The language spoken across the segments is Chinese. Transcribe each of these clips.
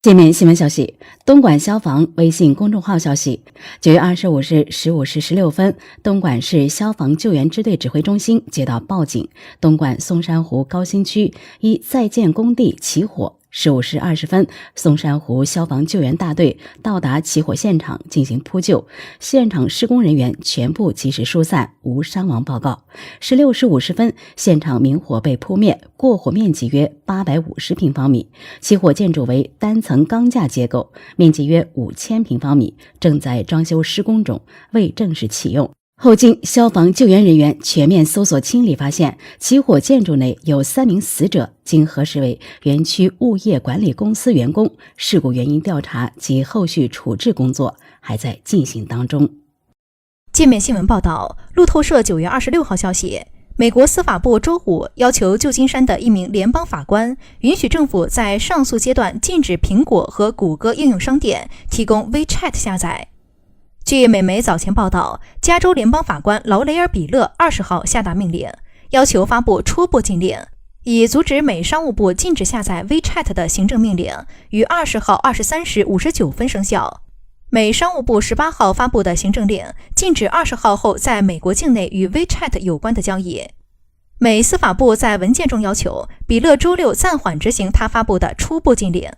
界面新闻消息，东莞消防微信公众号消息，9月25日15时16分，东莞市消防救援支队指挥中心接到报警，东莞松山湖高新区一在建工地起火。15时20分，松山湖消防救援大队到达起火现场进行扑救，现场施工人员全部及时疏散，无伤亡报告。16时50分，现场明火被扑灭，过火面积约850平方米，起火建筑为单层钢架结构，面积约5000平方米，正在装修施工中，未正式启用。后经消防救援人员全面搜索清理，发现起火建筑内有3名死者，经核实为园区物业管理公司员工。事故原因调查及后续处置工作还在进行当中。界面新闻报道，路透社9月26号消息，美国司法部周五要求旧金山的一名联邦法官允许政府在上诉阶段禁止苹果和谷歌应用商店提供 WeChat 下载。据美媒早前报道，加州联邦法官劳雷尔·比勒20号下达命令，要求发布初步禁令，以阻止美商务部禁止下载 WeChat 的行政命令于20号23时59分生效。美商务部18号发布的行政令禁止20号后在美国境内与 WeChat 有关的交易。美司法部在文件中要求比勒周六暂缓执行他发布的初步禁令。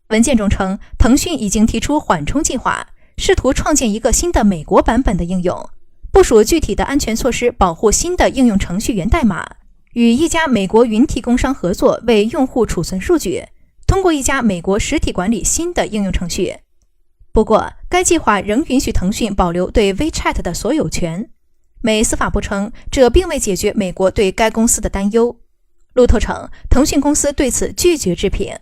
文件中称，腾讯已经提出缓冲计划，试图创建一个新的美国版本的应用，部署具体的安全措施保护新的应用程序源代码，与一家美国云提供商合作为用户储存数据，通过一家美国实体管理新的应用程序。不过，该计划仍允许腾讯保留对 WeChat 的所有权。美司法部称，这并未解决美国对该公司的担忧。路透称，腾讯公司对此拒绝置评。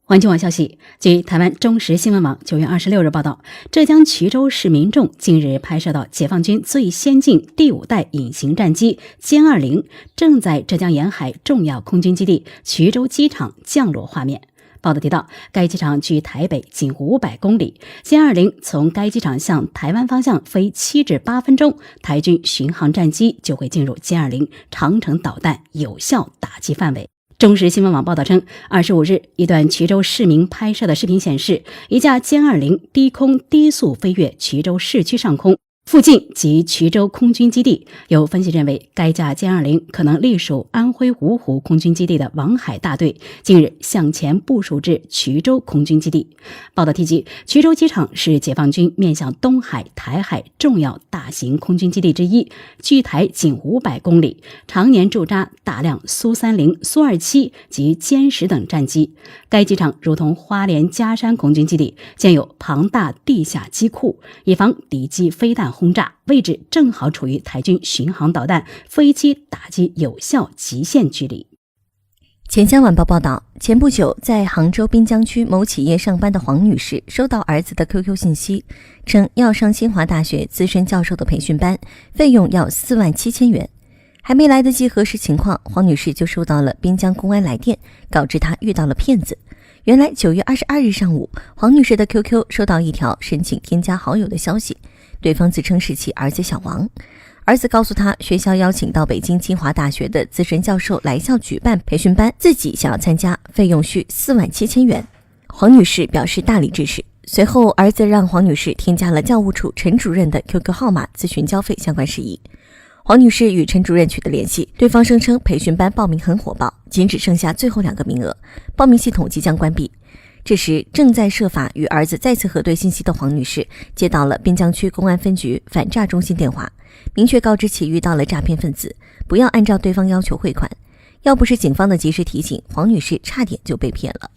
环球网消息，据台湾中时新闻网9月26日报道，浙江衢州市民众近日拍摄到解放军最先进第5代隐形战机歼20正在浙江沿海重要空军基地衢州机场降落画面。报道提到，该机场距台北仅500公里，歼20从该机场向台湾方向飞7至8分钟，台军巡航战机就会进入歼20长程导弹有效打击范围。中时新闻网报道称，25日，一段衢州市民拍摄的视频显示，一架歼20低空低速飞越衢州市区上空，附近即衢州空军基地。有分析认为，该架歼20可能隶属安徽芜湖空军基地的王海大队，近日向前部署至衢州空军基地。报道提及，衢州机场是解放军面向东海、台海重要大型空军基地之一，距台仅500公里，常年驻扎大量苏30、苏27及歼10等战机。该机场如同花莲嘉山空军基地，建有庞大地下机库，以防敌机飞弹轰炸，位置正好处于台军巡航导弹飞机打击有效极限距离。钱江晚报报道，前不久在杭州滨江区某企业上班的黄女士收到儿子的 QQ 信息，称要上清华大学资深教授的培训班，费用要47000元。还没来得及核实情况，黄女士就收到了滨江公安来电，告知她遇到了骗子。原来9月22日上午，黄女士的 QQ 收到一条申请添加好友的消息，对方自称是其儿子小王。儿子告诉他，学校邀请到北京清华大学的资深教授来校举办培训班，自己想要参加，费用需47000元。黄女士表示大力支持。随后，儿子让黄女士添加了教务处陈主任的 QQ 号码，咨询交费相关事宜。黄女士与陈主任取得联系，对方声称培训班报名很火爆，仅只剩下最后2个名额，报名系统即将关闭。这时，正在设法与儿子再次核对信息的黄女士接到了滨江区公安分局反诈中心电话，明确告知其遇到了诈骗分子，不要按照对方要求汇款。要不是警方的及时提醒，黄女士差点就被骗了。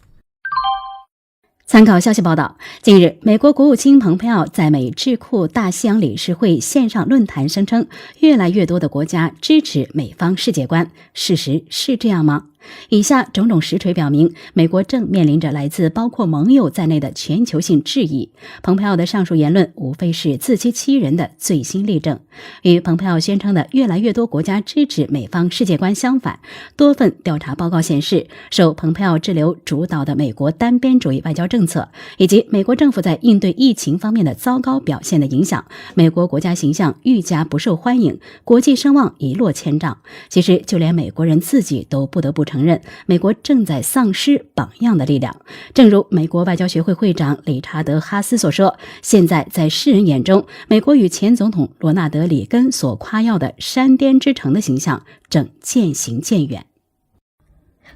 参考消息报道，近日，美国国务卿蓬佩奥在美智库大西洋理事会线上论坛声称，越来越多的国家支持美方世界观。事实是这样吗？以下种种实锤表明，美国正面临着来自包括盟友在内的全球性质疑。蓬佩奥的上述言论无非是自欺欺人的最新例证。与蓬佩奥宣称的越来越多国家支持美方世界观相反，多份调查报告显示，受蓬佩奥滞留主导的美国单边主义外交政策，以及美国政府在应对疫情方面的糟糕表现的影响，美国国家形象愈加不受欢迎，国际声望一落千丈。其实，就连美国人自己都不得不承承认美国正在丧失榜样的力量。正如美国外交学会会长理查德·哈斯所说，现在在世人眼中，美国与前总统罗纳德·里根所夸耀的山巅之城的形象正渐行渐远。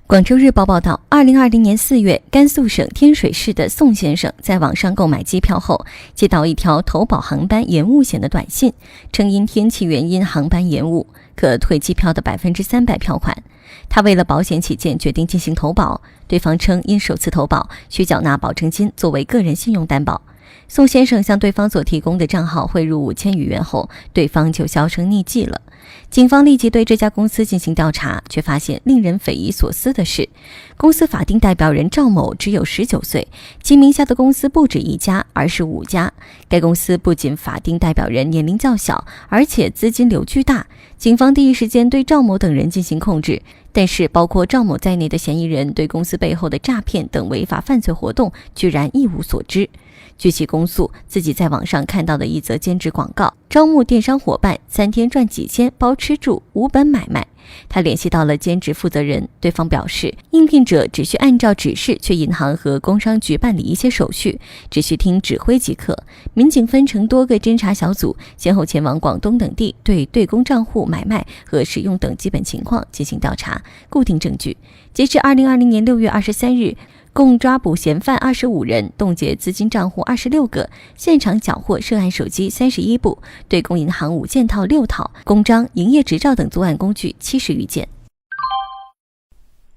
广州日报报道，2020年4月，甘肃省天水市的宋先生在网上购买机票后，接到一条投保航班延误险的短信，称因天气原因航班延误，可退机票的300%票款。他为了保险起见，决定进行投保。对方称因首次投保需缴纳保证金作为个人信用担保。宋先生向对方所提供的账号汇入5000余元后，对方就销声匿迹了。警方立即对这家公司进行调查，却发现令人匪夷所思的是，公司法定代表人赵某只有19岁，其名下的公司不止一家，而是5家。该公司不仅法定代表人年龄较小，而且资金流巨大。警方第一时间对赵某等人进行控制，但是包括赵某在内的嫌疑人对公司背后的诈骗等违法犯罪活动居然一无所知。据其供述，自己在网上看到的一则兼职广告，招募电商伙伴，3天赚几千，包吃住，无本买卖。他联系到了兼职负责人，对方表示，应聘者只需按照指示去银行和工商局办理一些手续，只需听指挥即可。民警分成多个侦查小组，先后前往广东等地，对公账户买卖和使用等基本情况进行调查，固定证据。截至2020年6月23日，共抓捕嫌犯25人，冻结资金账户26个，现场缴获涉案手机31部，对公银行5件套6套，公章、营业执照等作案工具70余件。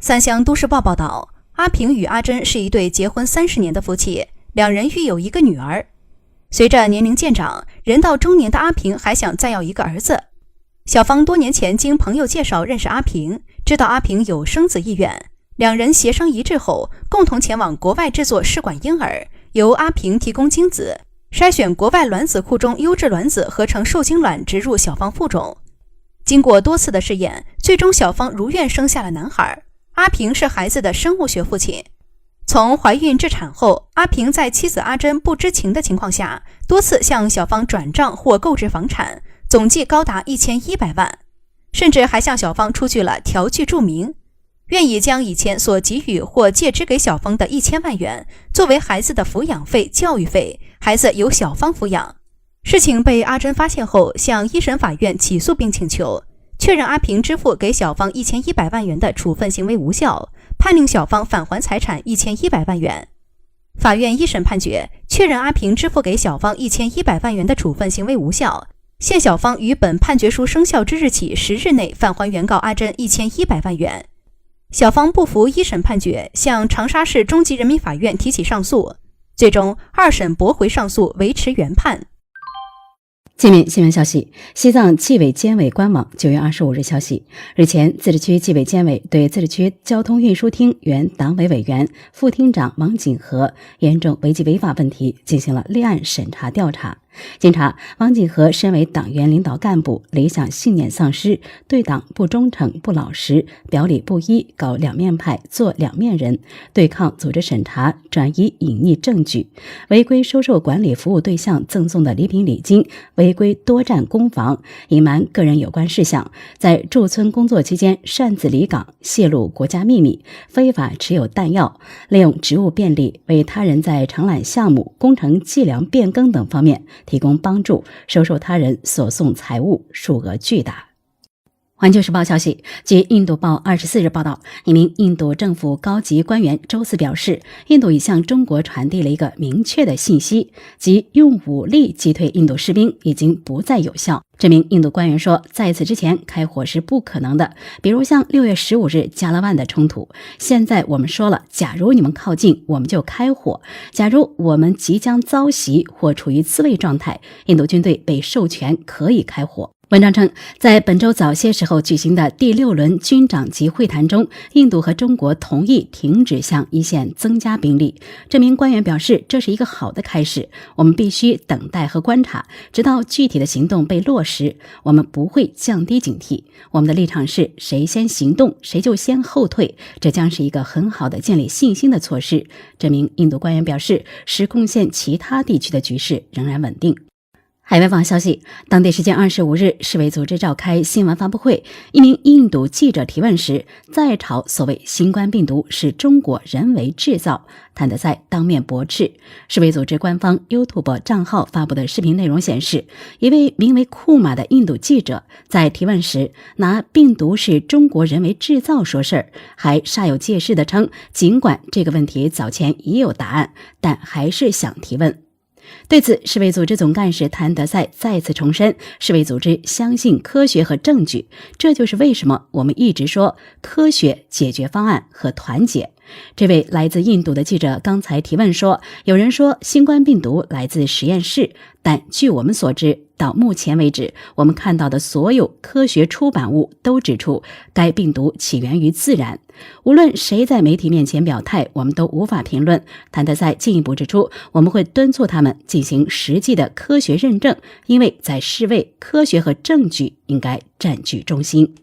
三湘都市报报道，阿平与阿珍是一对结婚30年的夫妻，两人育有一个女儿。随着年龄渐长，人到中年的阿平还想再要一个儿子。小芳多年前经朋友介绍认识阿平，知道阿平有生子意愿，两人协商一致后，共同前往国外制作试管婴儿，由阿平提供精子，筛选国外卵子库中优质卵子合成受精卵植入小芳腹中。经过多次的试验，最终小芳如愿生下了男孩。阿平是孩子的生物学父亲。从怀孕至产后，阿平在妻子阿珍不知情的情况下，多次向小芳转账或购置房产，总计高达1100万，甚至还向小芳出具了条据注明，愿意将以前所给予或借支给小芳的1000万元作为孩子的抚养费、教育费，孩子由小芳抚养。事情被阿珍发现后，向一审法院起诉并请求确认阿平支付给小芳1100万元的处分行为无效，判令小芳返还财产1100万元。法院一审判决确认阿平支付给小芳1100万元的处分行为无效，限小芳于本判决书生效之日起10日内返还原告阿珍1100万元。小芳不服一审判决，向长沙市中级人民法院提起上诉，最终二审驳回上诉，维持原判。界面新闻消息，西藏纪委监委官网9月25日消息，日前自治区纪委监委对自治区交通运输厅原党委委员、副厅长王景和严重违纪违法问题进行了立案审查调查。经查，王景和身为党员领导干部，理想信念丧失，对党不忠诚不老实，表里不一，搞两面派，做两面人，对抗组织审查，转移隐匿证据，违规收受管理服务对象赠送的礼品礼金，违规多占公房，隐瞒个人有关事项，在驻村工作期间擅自离岗，泄露国家秘密，非法持有弹药，利用职务便利为他人在承揽项目、工程计量变更等方面提供帮助，收受他人所送财物，数额巨大。环球时报消息，据印度报24日报道，一名印度政府高级官员周四表示，印度已向中国传递了一个明确的信息，即用武力击退印度士兵已经不再有效。这名印度官员说，在此之前开火是不可能的，比如像6月15日加拉万的冲突。现在我们说了，假如你们靠近，我们就开火；假如我们即将遭袭或处于自卫状态，印度军队被授权可以开火。文章称，在本周早些时候举行的第6轮军长级会谈中，印度和中国同意停止向一线增加兵力。这名官员表示，这是一个好的开始，我们必须等待和观察，直到具体的行动被落实。我们不会降低警惕，我们的立场是谁先行动，谁就先后退，这将是一个很好的建立信心的措施。这名印度官员表示，实贡献其他地区的局势仍然稳定。海外网消息，当地时间25日，世卫组织召开新闻发布会，一名印度记者提问时，再嘲所谓新冠病毒是中国人为制造，谭德赛当面驳斥。世卫组织官方 YouTube 账号发布的视频内容显示，一位名为库马的印度记者在提问时拿病毒是中国人为制造说事儿，还煞有介事地称，尽管这个问题早前也有答案，但还是想提问。对此，世卫组织总干事谭德赛再次重申，世卫组织相信科学和证据，这就是为什么我们一直说科学解决方案和团结。这位来自印度的记者刚才提问说，有人说新冠病毒来自实验室，但据我们所知，到目前为止，我们看到的所有科学出版物都指出该病毒起源于自然。无论谁在媒体面前表态，我们都无法评论。谭德赛进一步指出，我们会敦促他们进行实际的科学认证，因为在世卫，科学和证据应该占据中心。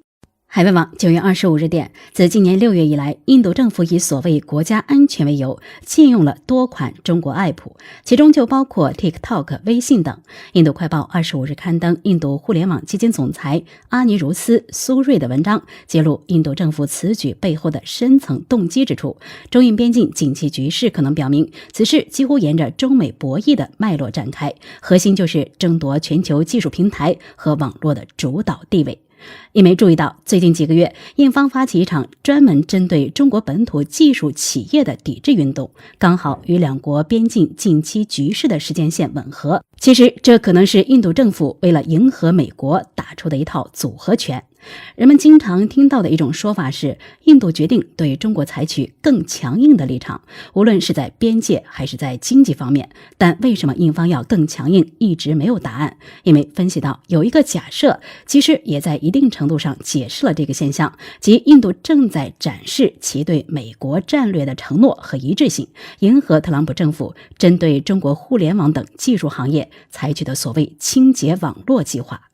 海外网9月25日电，自今年6月以来，印度政府以所谓国家安全为由，禁用了多款中国 app， 其中就包括 TikTok、微信等。印度快报25日刊登印度互联网基金总裁阿尼茹斯·苏瑞的文章，揭露印度政府此举背后的深层动机，指出中印边境紧急局势可能表明，此事几乎沿着中美博弈的脉络展开，核心就是争夺全球技术平台和网络的主导地位。印媒注意到，最近几个月，印方发起一场专门针对中国本土技术企业的抵制运动，刚好与两国边境近期局势的时间线吻合。其实，这可能是印度政府为了迎合美国打出的一套组合拳。人们经常听到的一种说法是，印度决定对中国采取更强硬的立场，无论是在边界还是在经济方面。但为什么印方要更强硬，一直没有答案。因为分析到有一个假设，其实也在一定程度上解释了这个现象，即印度正在展示其对美国战略的承诺和一致性，迎合特朗普政府针对中国互联网等技术行业采取的所谓清洁网络计划。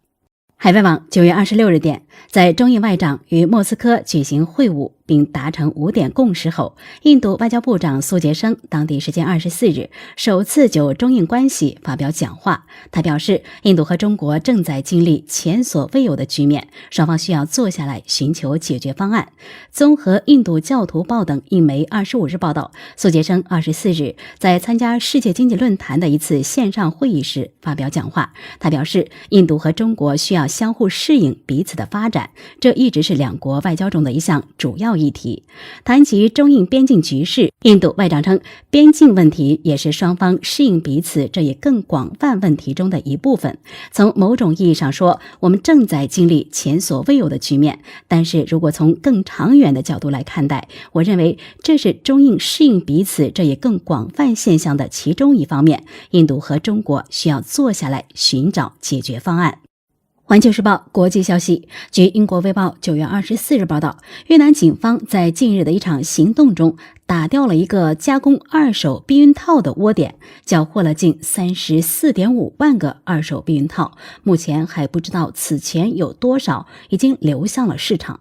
海外网9月26日电，在中印外长与莫斯科举行会晤并达成5点共识后，印度外交部长苏杰生当地时间24日首次就中印关系发表讲话。他表示，印度和中国正在经历前所未有的局面，双方需要坐下来寻求解决方案。综合印度教徒报等印媒25日报道，苏杰生24日在参加世界经济论坛的一次线上会议时发表讲话。他表示，印度和中国需要相互适应彼此的发展，这一直是两国外交中的一项主要议题。谈及中印边境局势，印度外长称，边境问题也是双方适应彼此这一更广泛问题中的一部分。从某种意义上说，我们正在经历前所未有的局面，但是如果从更长远的角度来看待，我认为这是中印适应彼此这一更广泛现象的其中一方面。印度和中国需要坐下来寻找解决方案。环球时报国际消息，据英国卫报9月24日报道，越南警方在近日的一场行动中打掉了一个加工二手避孕套的窝点，缴获了近34.5万个二手避孕套，目前还不知道此前有多少已经流向了市场。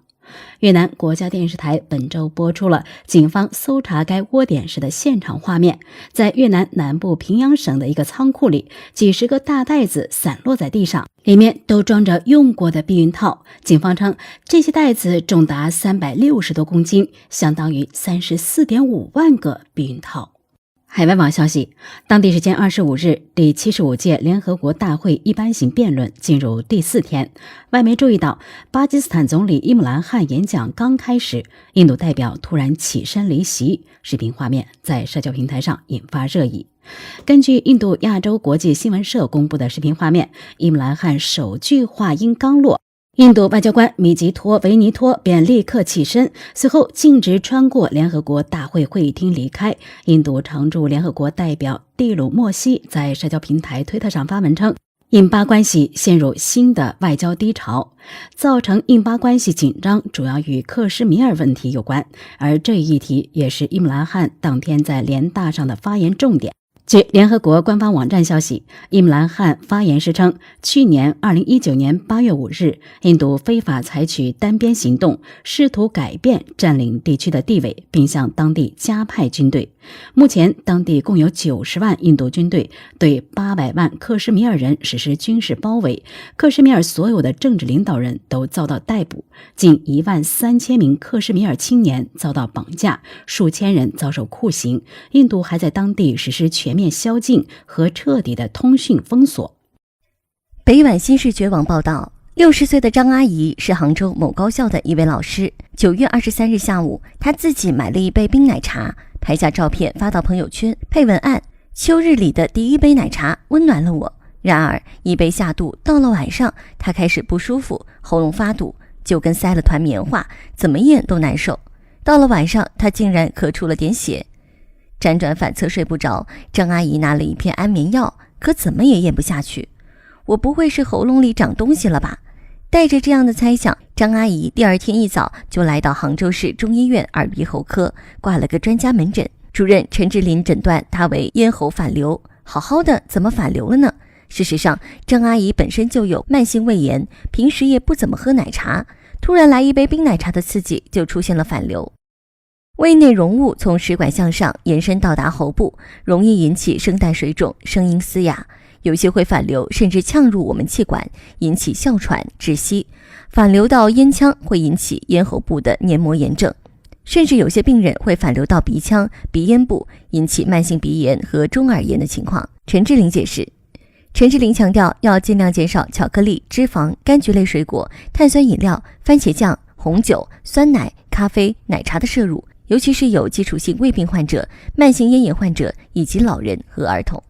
越南国家电视台本周播出了警方搜查该窝点时的现场画面。在越南南部平阳省的一个仓库里，几十个大袋子散落在地上，里面都装着用过的避孕套。警方称，这些袋子重达360多公斤，相当于34.5万个避孕套。海外网消息，当地时间25日，第75届联合国大会一般性辩论进入第4天。外媒注意到，巴基斯坦总理伊姆兰汗演讲刚开始，印度代表突然起身离席，视频画面在社交平台上引发热议。根据印度亚洲国际新闻社公布的视频画面，伊姆兰汗首句话音刚落，印度外交官米吉托维尼托便立刻起身，随后径直穿过联合国大会会议厅离开。印度常驻联合国代表蒂鲁莫西在社交平台推特上发文称，印巴关系陷入新的外交低潮，造成印巴关系紧张主要与克什米尔问题有关，而这一议题也是伊姆兰汗当天在联大上的发言重点。据联合国官方网站消息，伊姆兰汗发言时称，去年2019年8月5日，印度非法采取单边行动，试图改变占领地区的地位，并向当地加派军队。目前，当地共有90万印度军队对800万克什米尔人实施军事包围，克什米尔所有的政治领导人都遭到逮捕，近13000名克什米尔青年遭到绑架，数千人遭受酷刑。印度还在当地实施全面宵禁和彻底的通讯封锁。北晚新视觉网报道，60岁的张阿姨是杭州某高校的一位老师。9月23日下午，她自己买了一杯冰奶茶，拍下照片发到朋友圈，配文案：秋日里的第一杯奶茶温暖了我。然而一杯下肚，到了晚上，她开始不舒服，喉咙发堵，就跟塞了团棉花，怎么咽都难受。到了晚上，她竟然咳出了点血，辗转反侧睡不着。张阿姨拿了一片安眠药，可怎么也咽不下去。我不会是喉咙里长东西了吧？带着这样的猜想，张阿姨第二天一早就来到杭州市中医院耳鼻喉科，挂了个专家门诊。主任陈志林诊断她为咽喉反流。好好的怎么反流了呢？事实上，张阿姨本身就有慢性胃炎，平时也不怎么喝奶茶，突然来一杯冰奶茶的刺激，就出现了反流。胃内容物从食管向上延伸到达喉部，容易引起声带水肿，声音嘶哑，有些会反流，甚至呛入我们气管，引起哮喘、窒息。反流到咽腔会引起咽喉部的黏膜炎症，甚至有些病人会反流到鼻腔、鼻咽部，引起慢性鼻炎和中耳炎的情况。陈志玲解释。陈志玲强调，要尽量减少巧克力、脂肪、柑橘类水果、碳酸饮料、番茄酱、红酒、酸奶、咖啡、奶茶的摄入，尤其是有基础性胃病患者、慢性咽炎患者以及老人和儿童。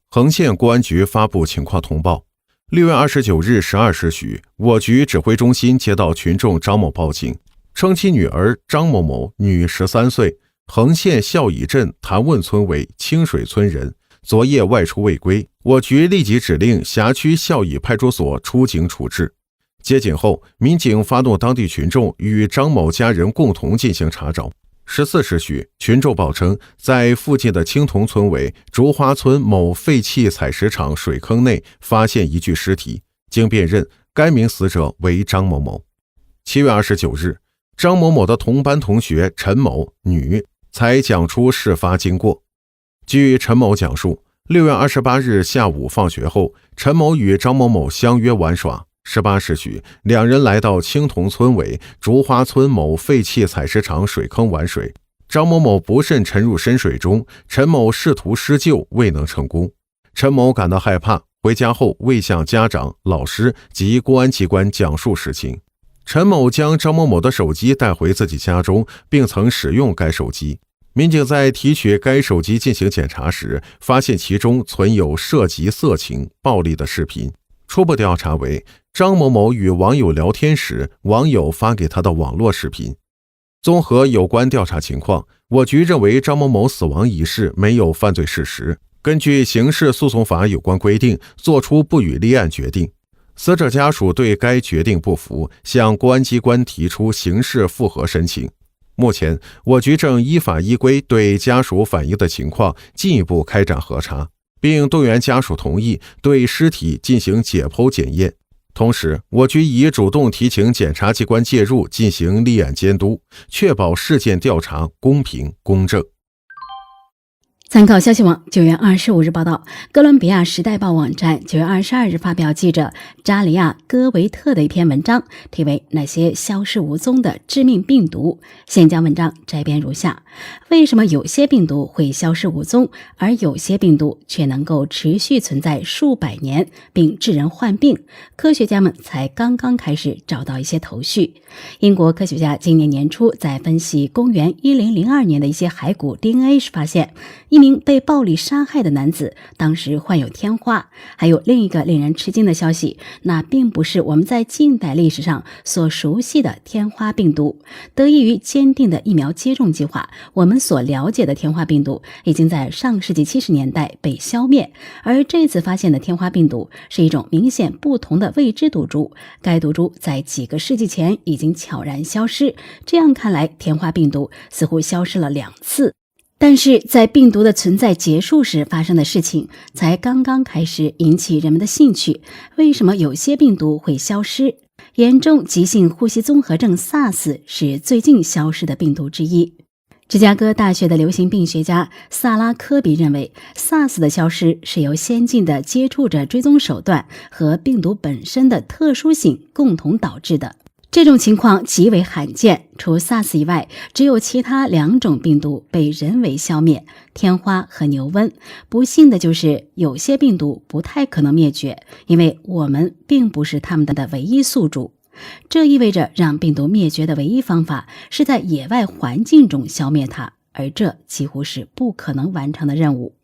横县公安局发布情况通报：6月29日12时许，我局指挥中心接到群众张某报警，称其女儿张某某，女13岁，横县孝乙镇谭问村为清水村人，昨夜外出未归。我局立即指令辖区孝乙派出所出警处置。接警后，民警发动当地群众与张某家人共同进行查找。14时许，群众报称，在附近的青铜村委竹花村某废弃采石场水坑内发现一具尸体，经辨认，该名死者为张某某。7月29日，张某某的同班同学陈某，女，才讲出事发经过。据陈某讲述，6月28日下午放学后，陈某与张某某相约玩耍。18时许，两人来到青铜村委竹花村某废弃采石场水坑玩水，张某某不慎沉入深水中，陈某试图施救未能成功。陈某感到害怕，回家后未向家长、老师及公安机关讲述实情。陈某将张某某的手机带回自己家中，并曾使用该手机。民警在提取该手机进行检查时，发现其中存有涉及色情、暴力的视频。初步调查为张某某与网友聊天时，网友发给他的网络视频。综合有关调查情况，我局认为张某某死亡一事没有犯罪事实，根据刑事诉讼法有关规定，作出不予立案决定。死者家属对该决定不服，向公安机关提出刑事复核申请。目前，我局正依法依规对家属反映的情况进一步开展核查，并动员家属同意对尸体进行解剖检验。同时，我局已主动提请检察机关介入进行立案监督，确保事件调查公平公正。参考消息网9月25日报道，哥伦比亚时代报网站9月22日发表记者扎里亚·戈维特的一篇文章，题为《那些消失无踪的致命病毒》。现将文章摘编如下：为什么有些病毒会消失无踪，而有些病毒却能够持续存在数百年并致人患病？科学家们才刚刚开始找到一些头绪。英国科学家今年年初在分析公元1002年的一些骸骨 DNA 时发现，一名被暴力杀害的男子当时患有天花。还有另一个令人吃惊的消息，那并不是我们在近代历史上所熟悉的天花病毒。得益于坚定的疫苗接种计划，我们所了解的天花病毒已经在上世纪70年代被消灭。而这次发现的天花病毒是一种明显不同的未知毒株，该毒株在几个世纪前已经悄然消失。这样看来，天花病毒似乎消失了2次。但是在病毒的存在结束时发生的事情才刚刚开始引起人们的兴趣。为什么有些病毒会消失？严重急性呼吸综合症 SARS 是最近消失的病毒之一。芝加哥大学的流行病学家萨拉科比认为， SARS 的消失是由先进的接触者追踪手段和病毒本身的特殊性共同导致的。这种情况极为罕见，除 SARS 以外，只有其他2种病毒被人为消灭，天花和牛瘟。不幸的就是有些病毒不太可能灭绝，因为我们并不是它们的唯一宿主。这意味着让病毒灭绝的唯一方法是在野外环境中消灭它，而这几乎是不可能完成的任务。